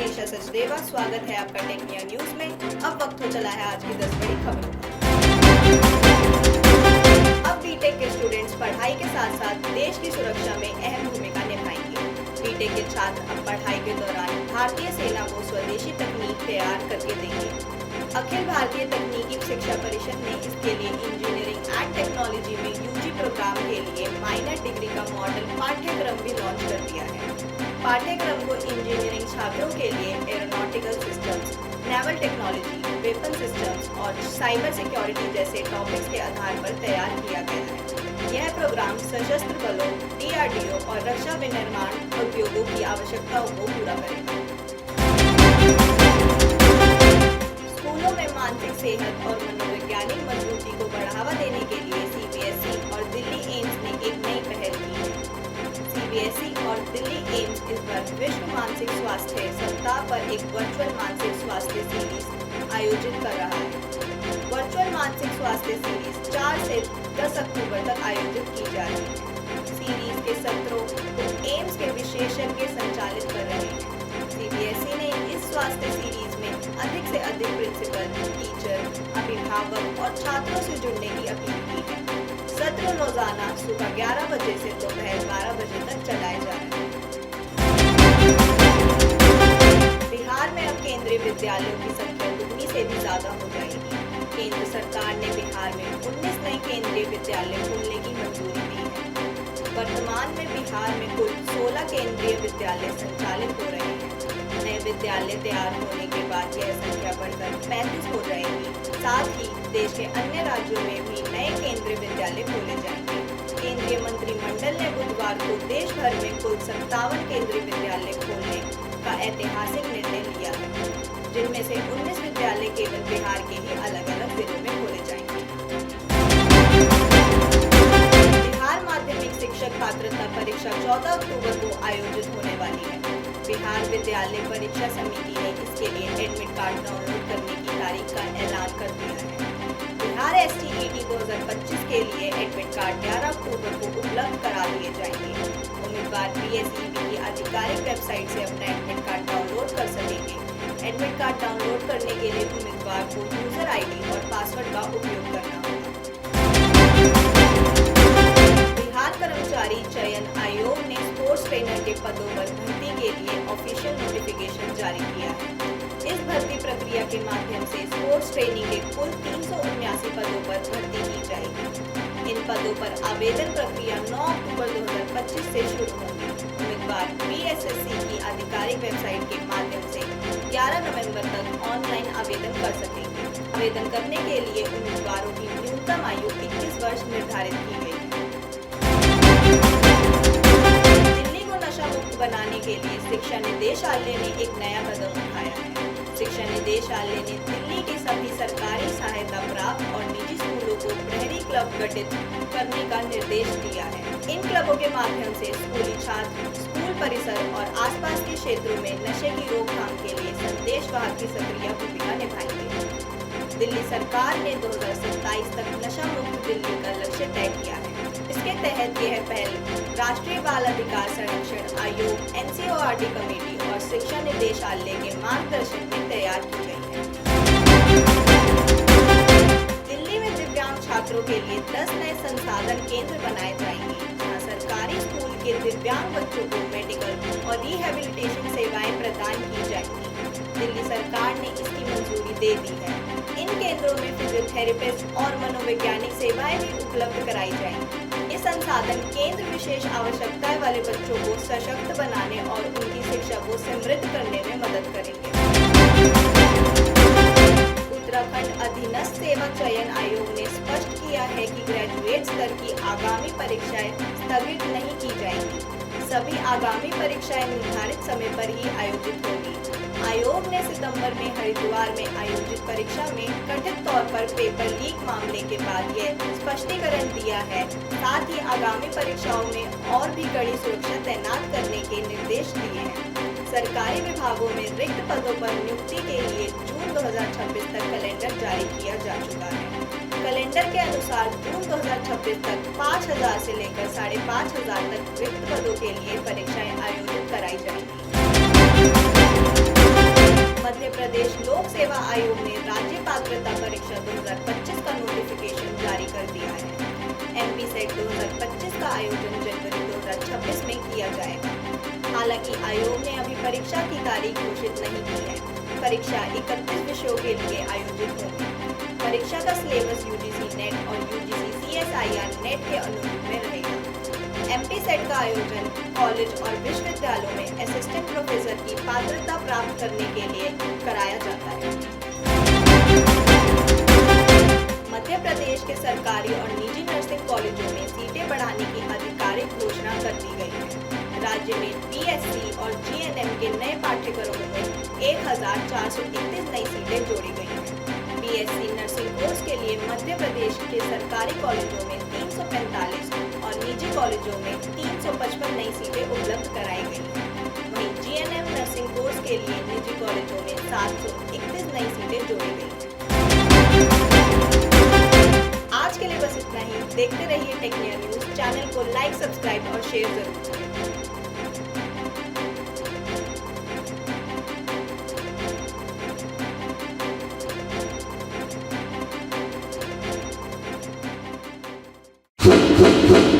मैं ईशा सचदेवा। स्वागत है आपका टेक इंडिया न्यूज में। अब वक्त हो चला है आज की 10 बड़ी खबरों का। अब बीटेक के स्टूडेंट्स पढ़ाई के साथ साथ देश की सुरक्षा में अहम भूमिका निभाएंगे। बीटेक के छात्र अब पढ़ाई के दौरान भारतीय सेना को स्वदेशी तकनीक तैयार करके देंगे। अखिल भारतीय तकनीकी शिक्षा परिषद ने इसके लिए इंजीनियरिंग एंड टेक्नोलॉजी में यूजी प्रोग्राम के लिए माइनर डिग्री का मॉडल पाठ्यक्रम भी लॉन्च कर दिया है। पाठ्यक्रम को इंजीनियरिंग छात्रों के लिए aeronautical systems, naval technology, weapon systems और साइबर सिक्योरिटी जैसे टॉपिक्स के आधार पर तैयार किया गया है। यह प्रोग्राम सशस्त्र बलों, डीआरडीओ और रक्षा विनिर्माण उद्योगों की आवश्यकताओं को पूरा करेगा। स्कूलों में मानसिक सेहत और मनोवैज्ञानिक मजबूती को बढ़ावा देने के लिए सीबीएसई और दिल्ली एम्स ने एक नई पहल की है। सीबीएसई और दिल्ली एम्स इस बार विश्व मानसिक स्वास्थ्य सप्ताह पर एक वर्चुअल मानसिक स्वास्थ्य सीरीज आयोजित कर रहा है। वर्चुअल मानसिक स्वास्थ्य सीरीज 4 से 10 अक्टूबर तक आयोजित की जा रही है। सीरीज के सत्रों को एम्स के विशेषज्ञ संचालित कर रहे हैं। सीबीएसई ने इस स्वास्थ्य सीरीज में अधिक से अधिक प्रिंसिपल, टीचर, अभिभावक और छात्रों से जुड़ने की अपील की है। सत्र रोजाना सुबह 11 बजे से दोपहर 12 बजे तक चलाए जा रहे हैं। बिहार में अब केंद्रीय विद्यालयों की संख्या दुगनी से भी ज्यादा हो जाएगी। केंद्र सरकार ने बिहार में 19 नए केंद्रीय विद्यालय खोलने की मंजूरी दी है। वर्तमान में बिहार में कुल 16 केंद्रीय विद्यालय संचालित हो रहे हैं। नए विद्यालय तैयार होने के बाद यह संख्या बढ़कर 35 हो जाएगी। साथ ही देश के अन्य राज्यों में भी नए केंद्रीय विद्यालय खोले जाएंगे। केंद्रीय मंत्रिमंडल ने बुधवार को देश भर में कुल 57 केंद्रीय विद्यालय खोलने का ऐतिहासिक निर्णय लिया है, जिनमें से 19 विद्यालय केवल बिहार के ही अलग अलग जिलों में खोले जाएंगे। बिहार माध्यमिक शिक्षक पात्रता परीक्षा 14 अक्टूबर को आयोजित होने वाली है। बिहार विद्यालय परीक्षा समिति ने इसके लिए एडमिट कार्ड डाउनलोड करने की तारीख का ऐलान कर दिया है। बिहार एसटीईटी 2025 के लिए एडमिट कार्ड 11 अक्टूबर को उपलब्ध करा दिए जाएंगे। उम्मीदवार बीएसईबी की आधिकारिक वेबसाइट से अपना एडमिट कार्ड डाउनलोड कर सकेंगे। एडमिट कार्ड डाउनलोड करने के लिए उम्मीदवार को यूजर आईडी और पासवर्ड का उपयोग करना होगा। बिहार कर्मचारी चयन आयोग ने स्पोर्ट्स ट्रेनर के पदों पर भर्ती के लिए ऑफिशियल नोटिफिकेशन जारी किया है। इस भर्ती प्रक्रिया के माध्यम से स्पोर्ट्स ट्रेनिंग के कुल 379 पदों पर भर्ती की जाएगी। इन पदों पर आवेदन प्रक्रिया 9 अक्टूबर 2025 से शुरू होगी। उम्मीदवार बीएसएससी की आधिकारिक वेबसाइट के माध्यम से 11 नवंबर तक ऑनलाइन आवेदन कर सकेंगे। आवेदन करने के लिए उम्मीदवारों की न्यूनतम आयु 21 वर्ष निर्धारित की गई है। दिल्ली को नशा मुक्त बनाने के लिए शिक्षा निदेशालय ने एक नया कदम उठाया है। शिक्षा निदेशालय ने दिल्ली के सभी सरकारी सहायता प्राप्त और निजी स्कूलों को प्रहरी क्लब गठित करने का निर्देश दिया है। इन क्लबों के माध्यम से स्कूली छात्र स्कूल परिसर और आसपास के क्षेत्रों में नशे की रोकथाम के लिए संदेशवाहक की सक्रिय भूमिका निभाएंगे। दिल्ली सरकार ने 2027 तक नशा मुक्त दिल्ली का लक्ष्य तय किया है। इसके तहत यह पहल राष्ट्रीय बाल अधिकार संरक्षण आयोग एनसीओआरटी कमेटी और शिक्षा निदेशालय के मार्गदर्शन में तैयार की गई है। दिल्ली में दिव्यांग छात्रों के लिए 10 नए संसाधन केंद्र बनाए जाएंगे, जहां सरकारी स्कूल के दिव्यांग बच्चों को मेडिकल और रिहैबिलिटेशन सेवाएं प्रदान की जाएंगी। दिल्ली सरकार ने इसकी मंजूरी दे दी है। इन केंद्रों में फिजियोथेरेपिस्ट और मनोवैज्ञानिक सेवाएं भी उपलब्ध कराई जाएंगी। ये संसाधन केंद्र विशेष आवश्यकताएं वाले बच्चों को सशक्त बनाने और उनकी शिक्षा को समृद्ध करने में मदद करेंगे। उत्तराखंड अधीनस्थ सेवा चयन आयोग ने स्पष्ट किया है कि ग्रेजुएट स्तर की आगामी परीक्षाएं स्थगित नहीं की जाएंगी। सभी आगामी परीक्षाएं निर्धारित समय पर ही आयोजित होंगी। आयोग ने सितंबर में हरिद्वार में आयोजित परीक्षा में कथित तौर पर पेपर लीक मामले के बाद यह स्पष्टीकरण दिया है। साथ ही आगामी परीक्षाओं में और भी कड़ी सुरक्षा तैनात करने के निर्देश दिए हैं। सरकारी विभागों में रिक्त पदों पर नियुक्ति के लिए जून 2026 तक कैलेंडर जारी किया जा चुका है। कैलेंडर के अनुसार जून 2026 तक 5000 से लेकर 5500 तक रिक्त पदों के लिए परीक्षाएं आयोजित कराई जाएंगी। मध्य प्रदेश लोक सेवा आयोग ने राज्य पात्रता परीक्षा 2025 का नोटिफिकेशन जारी कर दिया है। एमपी सेट 2025 का आयोजन जनवरी 2026 में किया जाएगा। हालांकि आयोग ने अभी परीक्षा की तारीख घोषित नहीं की है। परीक्षा 31 विषयों के लिए आयोजित होगी। परीक्षा का सिलेबस यूजीसी नेट और यूजीसी सीएसआईआर नेट के अनुरूप में रहेगा। एमपी सेट का आयोजन कॉलेज और विश्वविद्यालयों में असिस्टेंट प्रोफेसर की पात्रता प्राप्त करने के लिए कराया जाता है। मध्य प्रदेश के सरकारी और निजी नर्सिंग कॉलेजों में सीटें बढ़ाने की आधिकारिक घोषणा कर दी गई है। राज्य में बीएससी और जीएनएम के नए पाठ्यक्रमों में 1431 नई सीटें जोड़ी गई हैं। बीएससी नर्सिंग कोर्स के लिए मध्य प्रदेश के सरकारी कॉलेजों में 345 और निजी कॉलेजों में 355 नई सीटें उपलब्ध कराई गई हैं। वहीं जीएनएम नर्सिंग कोर्स के लिए निजी कॉलेजों में 731 नई सीटें जोड़ी गई हैं। आज के लिए बस इतना ही। देखते रहिए टेक्निया न्यूज। चैनल को लाइक, सब्सक्राइब और शेयर जरूर करें। Thank you.